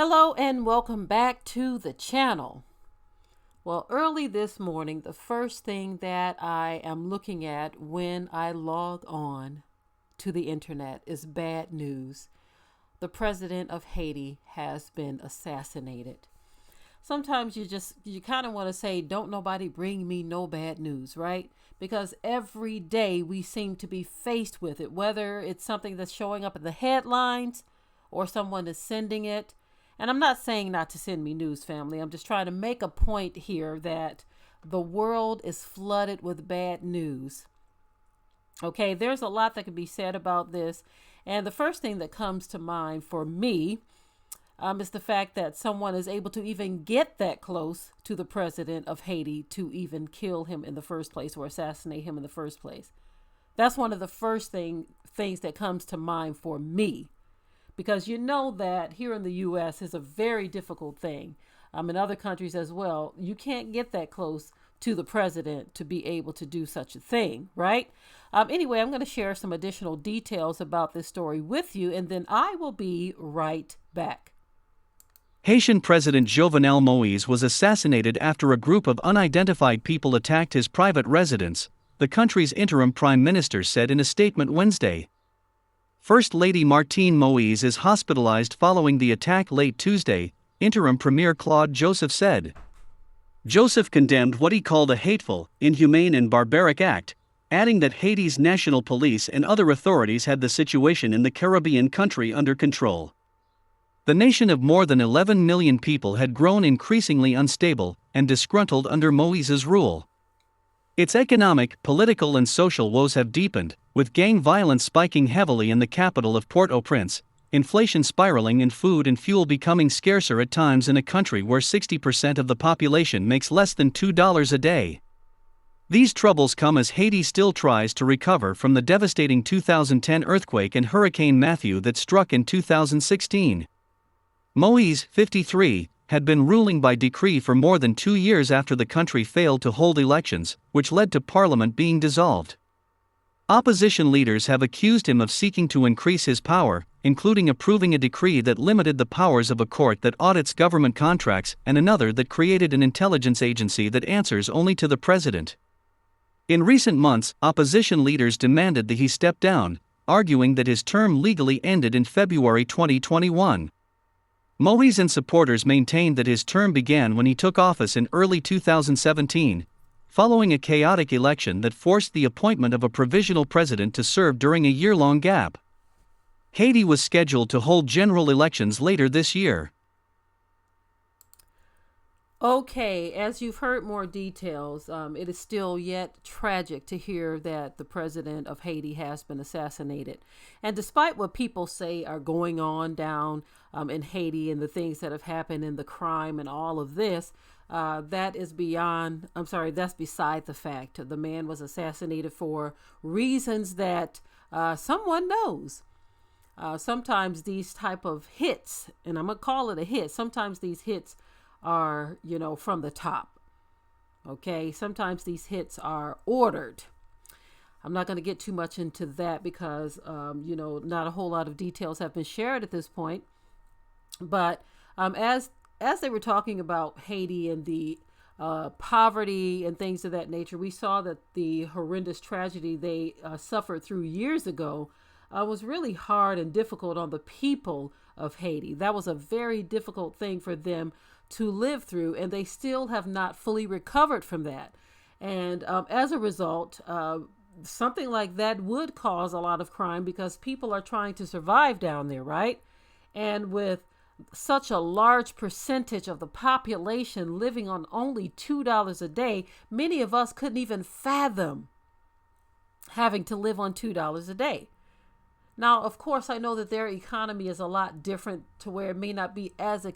Hello and welcome back to the channel. Well, early this morning, the first thing that I am looking at when I log on to the internet is bad news. The president of Haiti has been assassinated. Sometimes you kind of want to say, don't nobody bring me no bad news, right? Because every day we seem to be faced with it, whether it's something that's showing up in the headlines or someone is sending it. And I'm not saying not to send me news, family. I'm just trying to make a point here that the world is flooded with bad news. Okay, there's a lot that can be said about this. And the first thing that comes to mind for me is the fact that someone is able to even get that close to the president of Haiti to even kill him in the first place or assassinate him in the first place. That's one of the first things that comes to mind for me. Because you know that here in the U.S. is a very difficult thing. In other countries as well, you can't get that close to the president to be able to do such a thing, right? Anyway, I'm going to share some additional details about this story with you, and then I will be right back. Haitian President Jovenel Moïse was assassinated after a group of unidentified people attacked his private residence, the country's interim prime minister said in a statement Wednesday. First Lady Martine Moïse is hospitalized following the attack late Tuesday, interim Premier Claude Joseph said. Joseph condemned what he called a hateful, inhumane and barbaric act, adding that Haiti's national police and other authorities had the situation in the Caribbean country under control. The nation of more than 11 million people had grown increasingly unstable and disgruntled under Moïse's rule. Its economic, political and social woes have deepened, with gang violence spiking heavily in the capital of Port-au-Prince, inflation spiraling and food and fuel becoming scarcer at times in a country where 60% of the population makes less than $2 a day. These troubles come as Haiti still tries to recover from the devastating 2010 earthquake and Hurricane Matthew that struck in 2016. Moïse, 53, had been ruling by decree for more than 2 years after the country failed to hold elections, which led to parliament being dissolved. Opposition leaders have accused him of seeking to increase his power, including approving a decree that limited the powers of a court that audits government contracts and another that created an intelligence agency that answers only to the president. In recent months, opposition leaders demanded that he step down, arguing that his term legally ended in February 2021. Moïse and supporters maintained that his term began when he took office in early 2017, following a chaotic election that forced the appointment of a provisional president to serve during a year-long gap. Haiti was scheduled to hold general elections later this year. Okay, as you've heard more details, it is still yet tragic to hear that the president of Haiti has been assassinated. And despite what people say are going on down in Haiti and the things that have happened and the crime and all of this, that's beside the fact. The man was assassinated for reasons that someone knows. Sometimes these type of hits, and I'm going to call it a hit, sometimes these hits are, from the top. Okay, sometimes these hits are ordered. I'm not going to get too much into that because, not a whole lot of details have been shared at this point. But as they were talking about Haiti and the poverty and things of that nature, we saw that the horrendous tragedy they suffered through years ago was really hard and difficult on the people of Haiti. That was a very difficult thing for them to live through, and they still have not fully recovered from that. And as a result, something like that would cause a lot of crime because people are trying to survive down there, right? And with such a large percentage of the population living on only $2 a day, many of us couldn't even fathom having to live on $2 a day. Now, of course, I know that their economy is a lot different to where it may not be as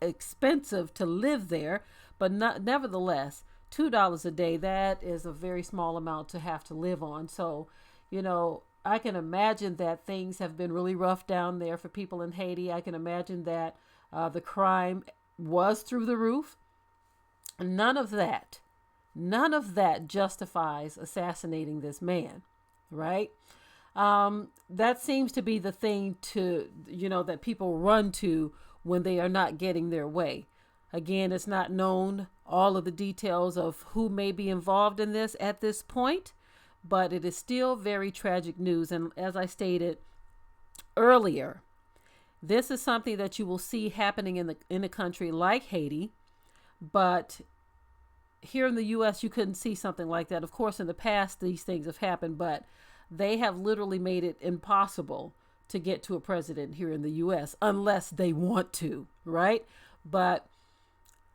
expensive to live there, but nevertheless, $2 a day, that is a very small amount to have to live on. So, I can imagine that things have been really rough down there for people in Haiti. I can imagine that the crime was through the roof. None of that justifies assassinating this man, right? That seems to be the thing that people run to when they are not getting their way. Again, it's not known all of the details of who may be involved in this at this point, but it is still very tragic news. And as I stated earlier, this is something that you will see happening in a country like Haiti, but here in the U.S., you couldn't see something like that. Of course, in the past, these things have happened, but they have literally made it impossible to get to a president here in the U.S. unless they want to, right? But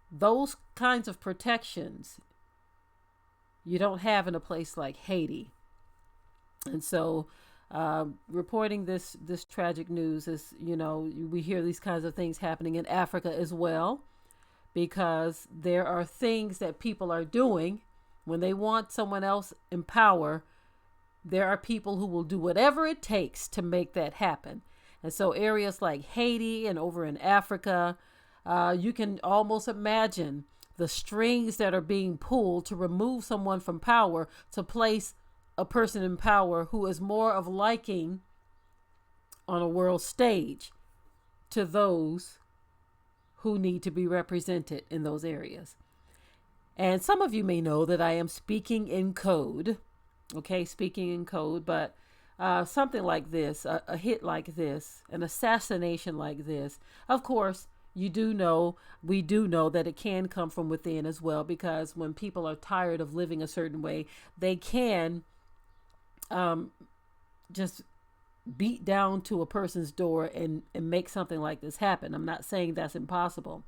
those kinds of protections you don't have in a place like Haiti. And so reporting this tragic news is, we hear these kinds of things happening in Africa as well, because there are things that people are doing when they want someone else in power. There are people who will do whatever it takes to make that happen. And so areas like Haiti and over in Africa, you can almost imagine the strings that are being pulled to remove someone from power to place a person in power who is more of liking on a world stage to those who need to be represented in those areas. And some of you may know that I am speaking in code. Okay, speaking in code, but something like this, a hit like this, an assassination like this, of course, we do know that it can come from within as well, because when people are tired of living a certain way, they can just beat down to a person's door and make something like this happen. I'm not saying that's impossible,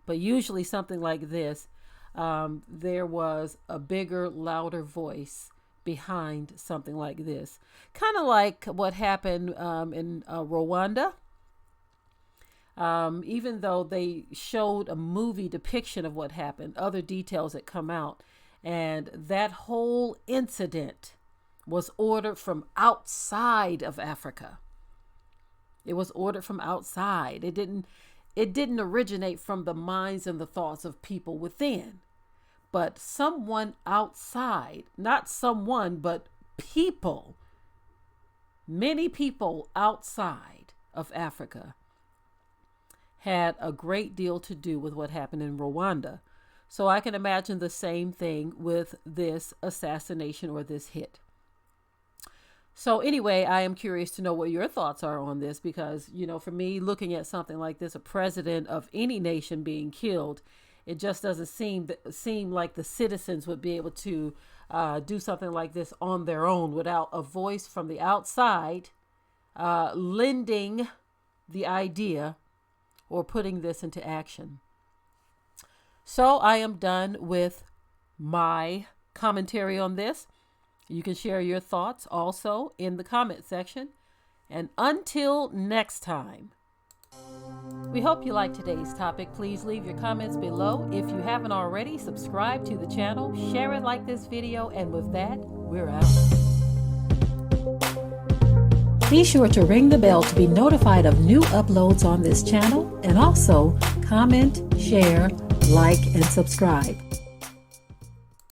but usually something like this, there was a bigger, louder voice behind something like this. Kind of like what happened in Rwanda. Even though they showed a movie depiction of what happened, other details that come out, and that whole incident was ordered from outside of Africa. It was ordered from outside. It didn't originate from the minds and the thoughts of people within, but someone outside, not someone, but people, many people outside of Africa had a great deal to do with what happened in Rwanda. So I can imagine the same thing with this assassination or this hit. So anyway, I am curious to know what your thoughts are on this, because, for me, looking at something like this, a president of any nation being killed, it just doesn't seem like the citizens would be able to do something like this on their own without a voice from the outside lending the idea or putting this into action. So I am done with my commentary on this. You can share your thoughts also in the comment section. And until next time, we hope you liked today's topic. Please leave your comments below. If you haven't already, subscribe to the channel, share it like this video, and with that, we're out. Be sure to ring the bell to be notified of new uploads on this channel, and also comment, share, like, and subscribe.